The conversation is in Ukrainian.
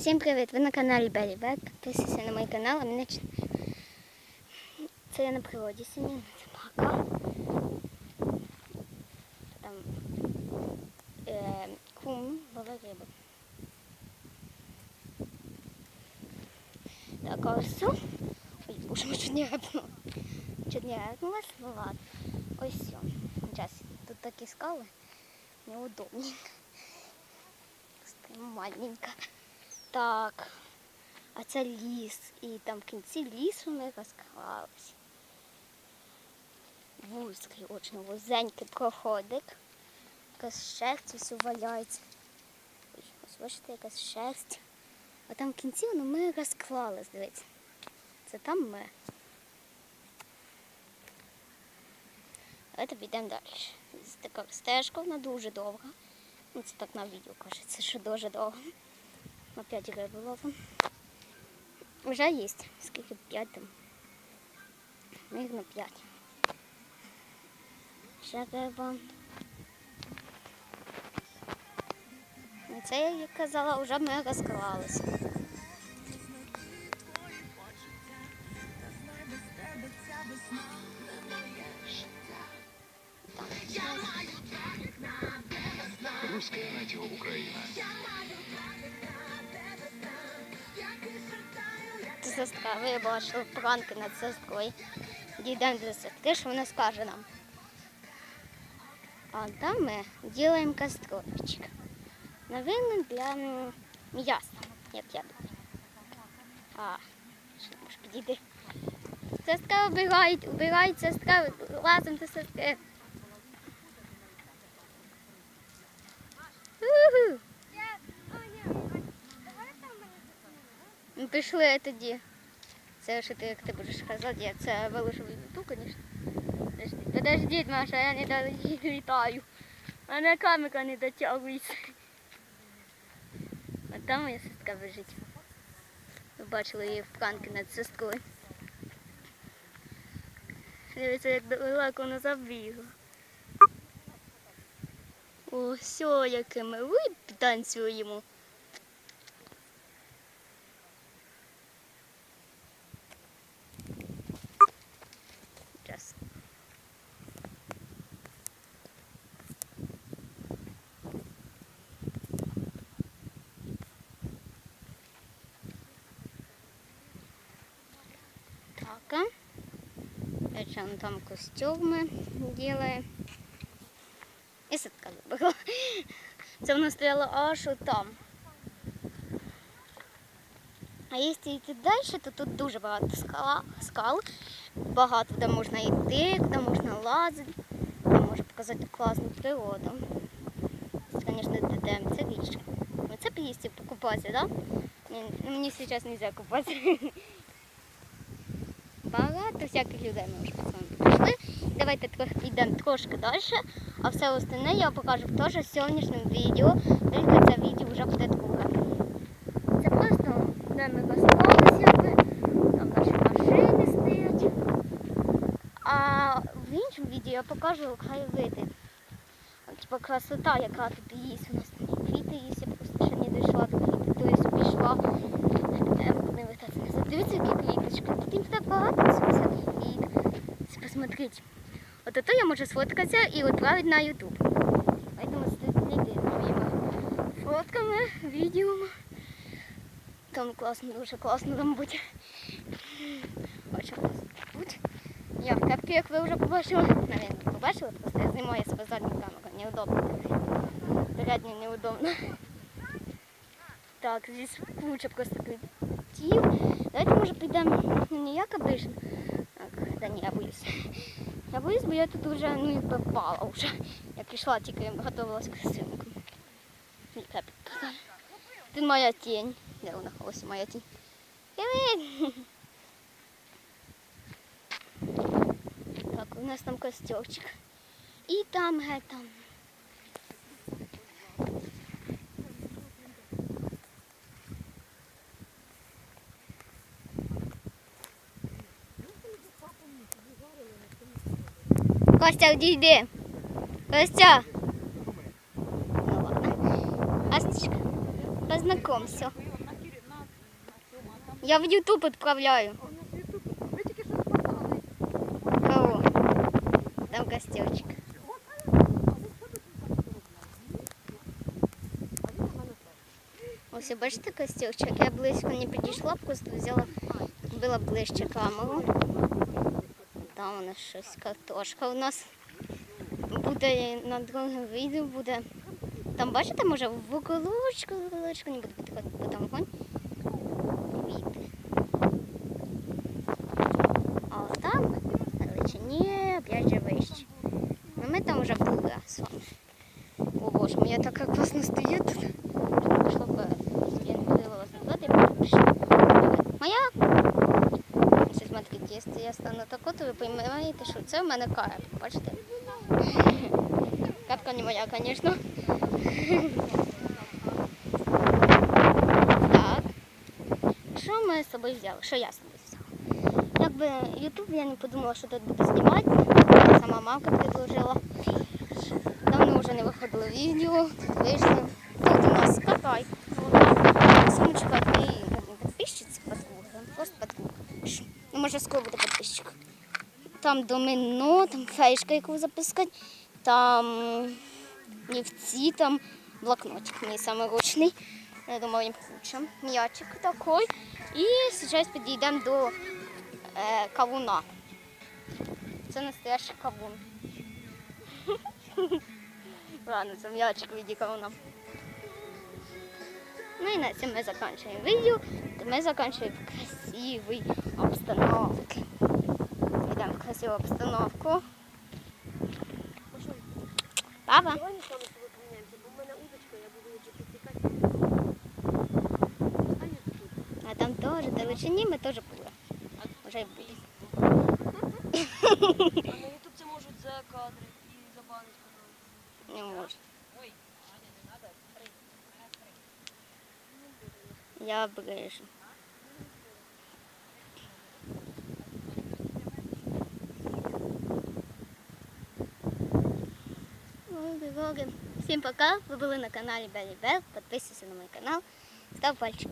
Всім привіт! Ви на каналі Белі Бек. Підписуйтесь на мій канал, а мене це я на природі сьогодні, це парка. Там кум ловить рибу. Так, а ось все. Ой, боже, ми чуть не репнули. Чуть не репнулась, ну ладно. Ось все. Зараз тут такі скали неудобні. Маленька. Так, а це ліс, і там в кінці лісу ми розклалися. Вузький, очень вузенький проходик. Якась шерсть ось валяється. Ось бачите, якась шерсть. А там в кінці ми розклались, дивіться. Це там ми. Давайте підемо далі. Ось така стежка, вона дуже довга. Ну, це так на відео кажеться, що дуже довго. На 5 риби ловимо. Вже є. Скільки? 5 там. Ми їх на 5. Ще риба. І це, як я казала, вже ми розклалися. Русское радио Украина. Сестра, ви бачили пранки над сестрою. Дійдемо до сестри, що вона скаже нам. А там ми робимо кастрольчик. Наверное, для м'яса, як я думаю. А, що може підійти. Сестра убирають, сестра, лазимо до сестри. Уху. Ну, пішли тоді. Це що ти, як ти будеш казати, я це вилежу в ютуб, звісно. Подождіть, Маша, я не долітаю. А на камера не дотягується. А там моя сестра лежить. Ви бачили її в пранки над сестрою. Дивіться, як далеко вона забігла. О, все, яке ми танцюємо. Зараз. Так. Он там костюми делает. І садка забігла. Це вона стояла аж там. А якщо йти далі, то тут дуже багато скал. Багато де можна йти, де можна лазити. Я можу показати класну природу. Це, звісно, йдемо, це річка. Це поїсти покупатися, так? Да? Мені зараз не можна купатися. Багато всяких людей ми вже пішли. Давайте йдемо трошки далі, а все остальне я покажу теж в сьогоднішньому відео, тільки це відео вже буде друге. Це просто, де ми розклалися, там наші машини стоять. А в іншому відео я покажу краєвиди. Типа красота, яка тут є. У нас там квіти є, я просто ще не дійшла до квіти, тобто пішла. Дивіться, які квіточки. Тут їм так багато квіток. Посмотрите. Вот это я можу сфоткатися і відправити на YouTube. Поэтому слідкуйте за моїми фотками, відео. Там класно, дуже класно там буде. Очень класно буде. Я в кепці, як ви вже побачили. Навіть побачили, просто я знімаю себе задню камеру. Неудобно. Передню неудобно. Так, здесь куча просто квітів. Давайте, може, підемо, ну не як обично. Так, да ні, я боюсь. Я боюсь, бо я тут вже, ну, якби впала вже. Я пішла, тільки готувалась к синку. Тут моя тінь. Де вона? Ось моя тінь. Привіт! Так, у нас там костерчик. І там, там. Костя, відійди. Костя. Ну ладно. Асточка, познакомься. Я в YouTube відправляю. А у нас ютуб. Ви тільки що спасали. Кого? Там костюмчик. Ось, бачите костюмчик? Я близько не підійшла, просто взяла, була ближче камеру. Там у нас щось, картошка у нас. Буде на другому відео, буде. Там, бачите, може в уголочку, не буду підходити, бо там вогонь. Квіти. А от там, на величині, опять же вище. Ну, ми там вже були з вами. О боже, я така класно стою тут. Пішло б, я не ходила вас назад, я прийшла. Моя. Ось, смотрите, якщо я стану тако, то ви розумієте, що це в мене кайф, бачите? Капка не моя, звісно. Так. Що ми з собою взяли? Що я з собою взяла? Якби Ютуб я не подумала, що тут буду знімати. Мене сама мамка предложила. Давно вже не виходило відео. Тут вийшли. Тут у нас катай. Сумочка от моєї підписчиці подруги. Просто подруга. Ну, може, скоро буде підписчик. Там домино, там фейшка, яку запускати. Там лівці, там блокнотик мій саморучний. Я думаю, їм куча. М'ячик такий. І зараз підійдемо до кавуна. Це настоящий кавун. Ладно, це м'ячик в виді кавуна. Ну і на цьому ми закінчуємо відео. Ми закінчуємо в красивій обстановці. Йдемо в красиву обстановку. Папа. Давай ми з вами поміняємося, бо в мене удочка, я буду її підтікати. Стань тут. А там теж, далечині ми теж були. Вже й були. А на ютуб це можуть за кадри і забанити канал. Не можу. Я брижу. Всім пока. Ви були на каналі Белі Бел. Підписуйся на мій канал. Став пальчик